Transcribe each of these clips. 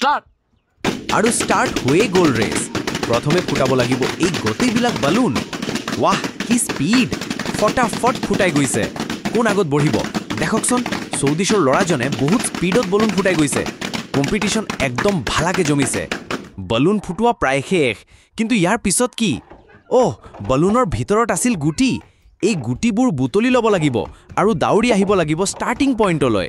start আৰু start হৈয়ে গ'ল ৰেচ প্ৰথমে ফুটাব লাগিব এই গোটেইবিলাক বালুন ৱাহ কি স্পীড ফটাফট ফুটাই গৈছে কোন আগত বঢ়িব দেখকচোন সৌদিশৰ ল'ৰাজনে বহুত স্পীডত বলুন ফুটাই গৈছে কম্পিটিশন একদম ভালাকে জমিছে বলুন ফুটোৱা প্ৰায় শেষ কিন্তু ইয়াৰ পিছত কি ওহ বলুনৰ ভিতৰত আছিল গুটি এই গুটিবোৰ বুটলি ল'ব লাগিব আৰু দাউৰি আহিব লাগিব ষ্টাৰ্টিং পইণ্টলৈ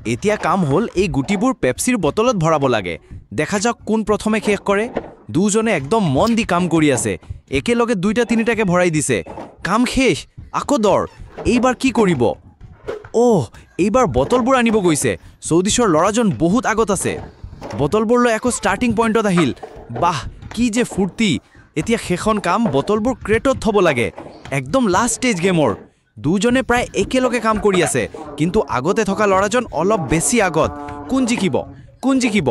এতিয়া কাম হ'ল এই গুটিবোৰ পেপচিৰ বটলত ভৰাব লাগে দেখা যাওক কোন প্ৰথমে শেষ কৰে দুজনে একদম মন দি কাম কৰি আছে একেলগে দুইটা তিনিটাকে ভৰাই দিছে কাম শেষ আকৌ দৰ এইবাৰ কি কৰিব ওহ এইবাৰ বটলবোৰ আনিব গৈছে সৌদিশৰ ল'ৰাজন বহুত আগত আছে বটলবোৰ লৈ আকৌ ষ্টাৰ্টিং পইণ্টত আহিল বাহ কি যে ফূৰ্তি এতিয়া শেষন কাম বটলবোৰ ক্ৰেটত থ'ব লাগে একদম লাষ্ট ষ্টেজ গেমৰ দুজনে প্ৰায় একেলগে কাম কৰি আছে কিন্তু আগতে থকা ল'ৰাজন অলপ বেছি আগত কোন জিকিব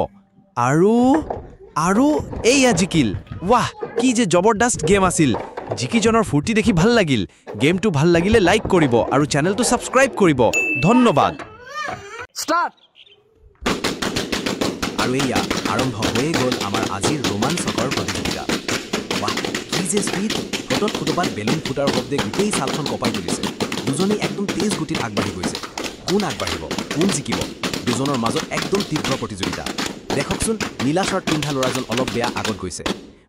আৰু এইয়া জিকিল ৱাহ কি যে জবৰদস্ত গেম আছিল জিকিজনৰ ফূৰ্তি দেখি ভাল লাগিল গেমটো ভাল লাগিলে লাইক কৰিব আৰু চেনেলটো ছাবস্ক্ৰাইব কৰিব ধন্যবাদ স্টাৰ্ট আৰু এয়া আৰম্ভ হৈয়ে গ'ল আমাৰ আজিৰ ৰোমাঞ্চকৰ প্ৰতিযোগিতা ৱাহ কি যে স্পীড ফটোত ফুটপাত বেলুন ফুটাৰ শব্দে গোটেই ছালখন কঁপাই তুলিছে দুজনী একদম তেজ গতিত আগবাঢ়ি গৈছে কোন আগবাঢ়িব কোন জিকিব দুজনৰ মাজত একদম তীব্ৰ প্ৰতিযোগিতা দেখকচোন নীলা শ্বাৰ্ট পিন্ধা ল'ৰাজন অলপ বেয়া আগত গৈছে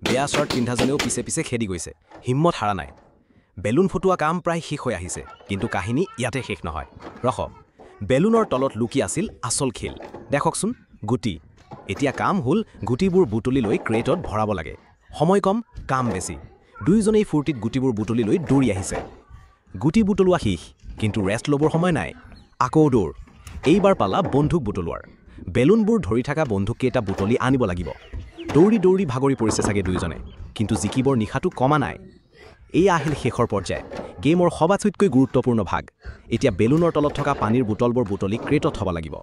বেয়া শ্বাৰ্ট পিন্ধাজনেও পিছে পিছে খেদি গৈছে হিম্মত হাৰা নাই বেলুন ফুটোৱা কাম প্ৰায় শেষ হৈ আহিছে কিন্তু কাহিনী ইয়াতে শেষ নহয় ৰখ বেলুনৰ তলত লুকি আছিল আচল খেল দেখকচোন গুটি এতিয়া কাম হ'ল গুটিবোৰ বুটলি লৈ ক্ৰেটত ভৰাব লাগে সময় কম কাম বেছি দুইজনেই ফূৰ্তিত গুটিবোৰ বুটলি লৈ দৌৰি আহিছে গুটি বুটলোৱা শেষ কিন্তু ৰেষ্ট ল'বৰ সময় নাই আকৌ দৌৰ এইবাৰ পালা বন্ধুক বুটলোৱাৰ বেলুনবোৰ ধৰি থকা বন্ধুককেইটা বুটলি আনিব লাগিব দৌৰি দৌৰি ভাগৰি পৰিছে চাগে দুইজনে কিন্তু জিকিবৰ নিশাটো কমা নাই এই আহিল শেষৰ পৰ্যায় গেমৰ সবাতোতকৈ গুৰুত্বপূৰ্ণ ভাগ এতিয়া বেলুনৰ তলত থকা পানীৰ বুটলবোৰ বুটলি ক্ৰেটত থ'ব লাগিব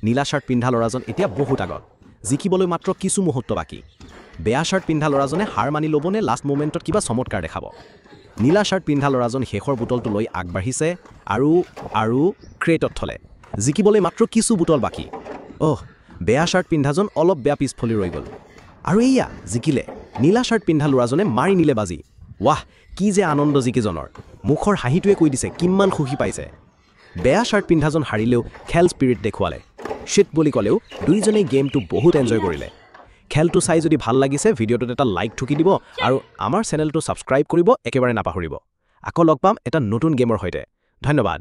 নীলা শ্বাৰ্ট পিন্ধা ল'ৰাজন এতিয়া বহুত আগত জিকিবলৈ মাত্ৰ কিছু মুহূৰ্ত বাকী বেয়া শ্বাৰ্ট পিন্ধা ল'ৰাজনে হাৰ মানি ল'বনে লাষ্ট মোমেণ্টত কিবা চমৎকাৰ দেখাব নীলা শ্বাৰ্ট পিন্ধা ল'ৰাজন শেষৰ বুটলটো লৈ আগবাঢ়িছে আৰু ক্ৰেটত থলে জিকিবলৈ মাত্ৰ কিছু বুটল বাকী বেয়া শ্বাৰ্ট পিন্ধাজন অলপ বেয়া পিছফলি ৰৈ গ'ল আৰু এইয়া জিকিলে নীলা শ্বাৰ্ট পিন্ধা ল'ৰাজনে মাৰি নিলে বাজি ৱাহ কি যে আনন্দ জিকিজনৰ মুখৰ হাঁহিটোৱে কৈ দিছে কিমান সুখী পাইছে বেয়া শ্বাৰ্ট পিন্ধাজন হাৰিলেও খেল স্পিৰিট দেখুৱালে শ্বিট বুলি ক'লেও দুইজনেই গেমটো বহুত এনজয় কৰিলে খেলটো চাই যদি ভাল লাগিছে ভিডিঅ'টোত এটা লাইক ঠুকি দিব আৰু আমাৰ চেনেলটো ছাবস্ক্ৰাইব কৰিব একেবাৰে নাপাহৰিব আকৌ লগ পাম এটা নতুন গেমৰ সৈতে ধন্যবাদ